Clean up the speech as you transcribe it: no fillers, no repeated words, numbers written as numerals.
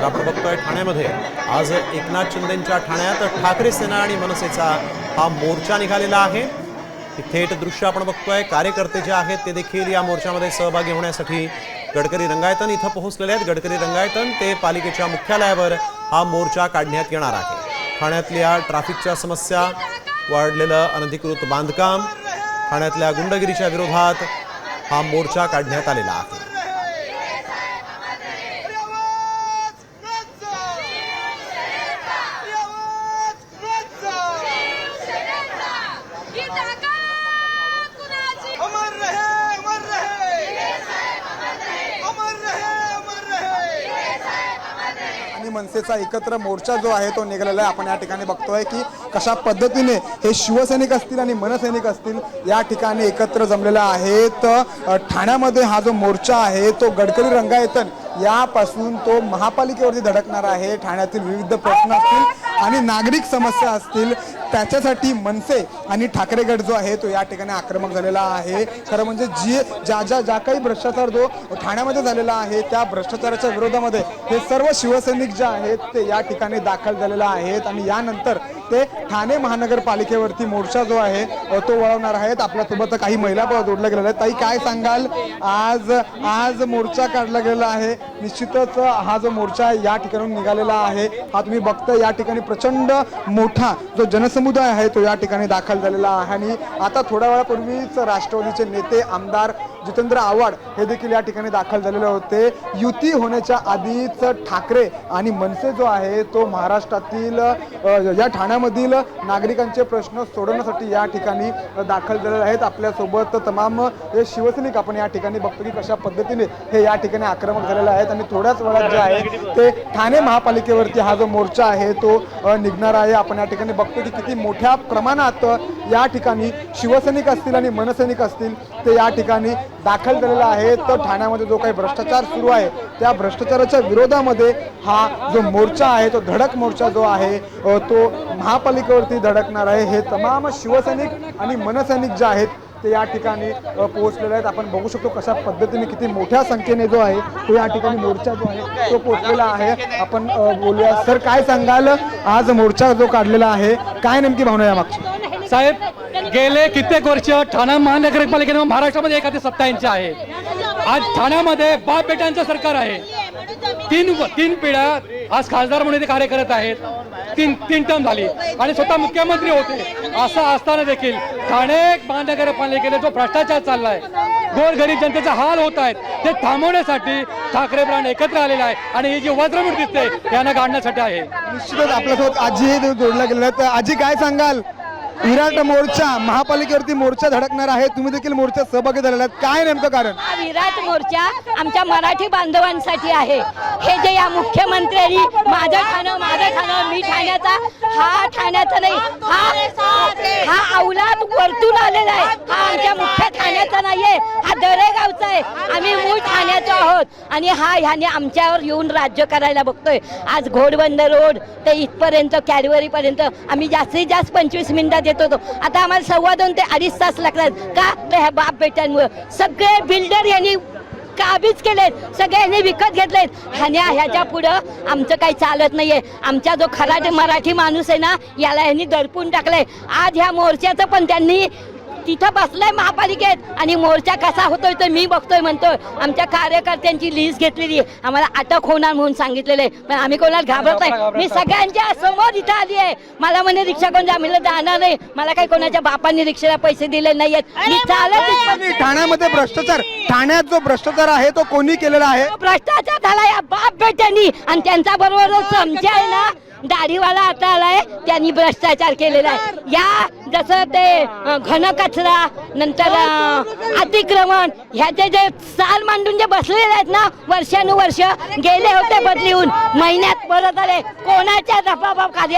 आपण बघतोय ठाण्यामध्ये आज एकनाथ शिंदेंच्या ठाण्यात ठाकरे सेना आणि मनसेचा हा मोर्चा निघालेला आहे। थेट दृश्य आपण बघतोय, कार्यकर्ते जे आहेत ते देखील या मोर्चामध्ये सहभागी होण्यासाठी गडकरी रंगायतन इथं पोहोचलेले आहेत। गडकरी रंगायतन ते पालिकेच्या मुख्यालयावर हा मोर्चा काढण्यात येणार आहे। ठाण्यातल्या ट्रॅफिकच्या समस्या, वाढलेलं अनधिकृत बांधकाम, ठाण्यातल्या गुंडगिरीच्या विरोधात हा मोर्चा काढण्यात आलेला आहे। आणि मनसेचा एकत्र मोर्चा जो आहे तो निघालेला आहे। आपण या ठिकाणी बघतोय की कशा पद्धतीने हे शिवसैनिक असतील आणि मनसैनिक असतील या ठिकाणी एकत्र जमलेला आहेत। ठाण्यामध्ये हा जो मोर्चा आहे तो गडकरी रंगायतन यापासून तो महापालिकेवरती धडकणार आहे। ठाण्यातील विविध प्रश्न असतील आणि नागरिक समस्या असतील त्याच्यासाठी मनसे आणि ठाकरे गट जो आहे तो या ठिकाणी आक्रमक झालेला आहे। खरं म्हणजे ज्या काही भ्रष्टाचार जो ठाण्यामध्ये झालेला आहे त्या भ्रष्टाचाराच्या विरोधामध्ये हे सर्व शिवसैनिक जे आहेत ते या ठिकाणी दाखल झालेले आहेत आणि यानंतर ते ठाणे महानगरपालिकेवरती मोर्चा जो आहे तो वळवणार आहेत। आपल्यासोबत काही महिला जोडल्या गेलेल्या आहेत। ताई, काय सांगाल, आज मोर्चा काढला गेलेला आहे, निश्चितच हा जो मोर्चा या ठिकाणून निघालेला आहे हा तुम्ही बघताय या ठिकाणी प्रचंड मोठा जो जनसमुदाय आहे तो या ठिकाणी दाखल झालेला आहे। आणि आता थोड्या वेळापूर्वीच राष्ट्रवादीचे नेते आमदार जितेंद्र आव्हाड हे देखील या ठिकाणी दाखल झालेले होते। युती होण्याच्या आधीच ठाकरे आणि मनसे जो आहे तो महाराष्ट्रातील या ठाण्यामधील नागरिकांचे प्रश्न सोडवण्यासाठी या ठिकाणी दाखल झालेले आहेत। आपल्यासोबत तमाम हे शिवसैनिक आपण या ठिकाणी बघतो की कशा पद्धतीने हे या ठिकाणी आक्रमक झालेले आहेत आणि थोड्याच वेळात जे आहे ते ठाणे महापालिकेवरती हा जो मोर्चा आहे तो निघणार आहे। आपण या ठिकाणी बघतो की किती मोठ्या प्रमाणात या ठिकाणी शिवसैनिक असतील आणि मनसैनिक असतील ते या ठिकाणी दाखल झालेला आहे। तर ठाण्यामध्ये जो काही भ्रष्टाचार सुरू आहे त्या भ्रष्टाचाराच्या विरोधामध्ये हा जो मोर्चा आहे तो धडक मोर्चा जो आहे तो महापालिकेवरती धडकणार आहे। हे तमाम शिवसैनिक आणि मनसैनिक जे आहेत ते या ठिकाणी पोहोचलेले आहेत। आपण बघू शकतो कशा पद्धतीने किती मोठ्या संख्येने जो आहे तो या ठिकाणी मोर्चा जो आहे तो पोहोचलेला आहे। आपण बोलूया, सर काय सांगाल, आज मोर्चा जो काढलेला आहे काय नेमकी भावना यामागची? साहेब, गेले कित्येक वर्ष ठाणा महानगरपालिकेने महाराष्ट्रामध्ये एखादी सत्ता यांची आहे। आज ठाण्यामध्ये बाप बेटांचं सरकार आहे। तीन पिढ्या आज खासदार म्हणून ते कार्य करत आहेत। तीन टर्म झाली आणि स्वतः मुख्यमंत्री होते। असं असताना देखील ठाणे महानगरपालिकेने जो भ्रष्टाचार चाललाय, गोरगरीब जनतेचा हाल होत आहेत, ते थांबवण्यासाठी ठाकरे ब्रँड एकत्र आलेला आहे आणि ही जी वज्रमूठ दिसते यांना काढण्यासाठी आहे। निश्चितच आपल्यासोबत आजी जोडल्या गेलेल्या आहेत। आजी, काय सांगाल, विराट मोर्चा महापालिकेवरती मोर्चा धडकणार आहे, तुम्ही देखील मोर्चात सहभागी झालेला आहात, काय नेमकं कारण? हा विराट मोर्चा आमच्या मराठी बांधवांसाठी आहे। हे जे या मुख्यमंत्र्यांनी माझं ठाणं मी ठाण्याचा, हा ठाण्याचा नाही, हा औलाद वरतून आलेला आहे। हा आमच्या मुख्य ठाण्याचा नाहीये, हा दरेगावचा आहे। आम्ही मूळ ठाण्याचे आहोत आणि ह्याने आमच्यावर येऊन राज्य करायला बघतोय। आज घोडबंदर रोड ते इथपर्यंत कॅरिवरीपर्यंत आम्ही जास्तीत जास्त 25 मिनिटात येत होतो, आता आम्हाला 2.25 ते 2.5 तास लागतात। का? तर ह्या बाप बेटांमुळे सगळे बिल्डर यांनी काबीज केलेत, सगळ्यांनी विकत घेतलेत। ह्याच्या पुढं आमचं काही चालत नाहीये। आमचा जो खरा मराठी माणूस आहे ना याला यांनी दडपून टाकलंय। आज ह्या मोर्चाचं पण त्यांनी तिथं बसलाय महापालिकेत आणि मोर्चा कसा होतोय तर मी बघतोय म्हणतोय। आमच्या कार्यकर्त्यांची लिस्ट घेतलेली आहे, आम्हाला अटक होणार म्हणून सांगितलेलं आहे, पण आम्ही कोणाला घाबरत नाही। मी सगळ्यांच्या समोर इथं आली आहे। मला म्हणे रिक्षा कोण जामीला जाणार नाही, मला काही कोणाच्या बापांनी रिक्षाला पैसे दिले नाहीयेत, मी चालत। ठाण्यामध्ये भ्रष्टाचार, ठाण्यात जो भ्रष्टाचार आहे तो कोणी केलेला आहे? भ्रष्टाचार झाला या बाप बेट्यांनी आणि त्यांचा बरोबर समजा आहे ना दाढीवाला आता आलाय, त्यांनी भ्रष्टाचार केलेला आहे। या जसं ते घन कचरा नंतर अतिक्रमण ह्याचे जे साल मांडून जे बसलेले आहेत ना वर्षानुवर्ष गेले होते बदली होऊन, महिन्यात परत आले, कोणाच्या दफाबाप कार्य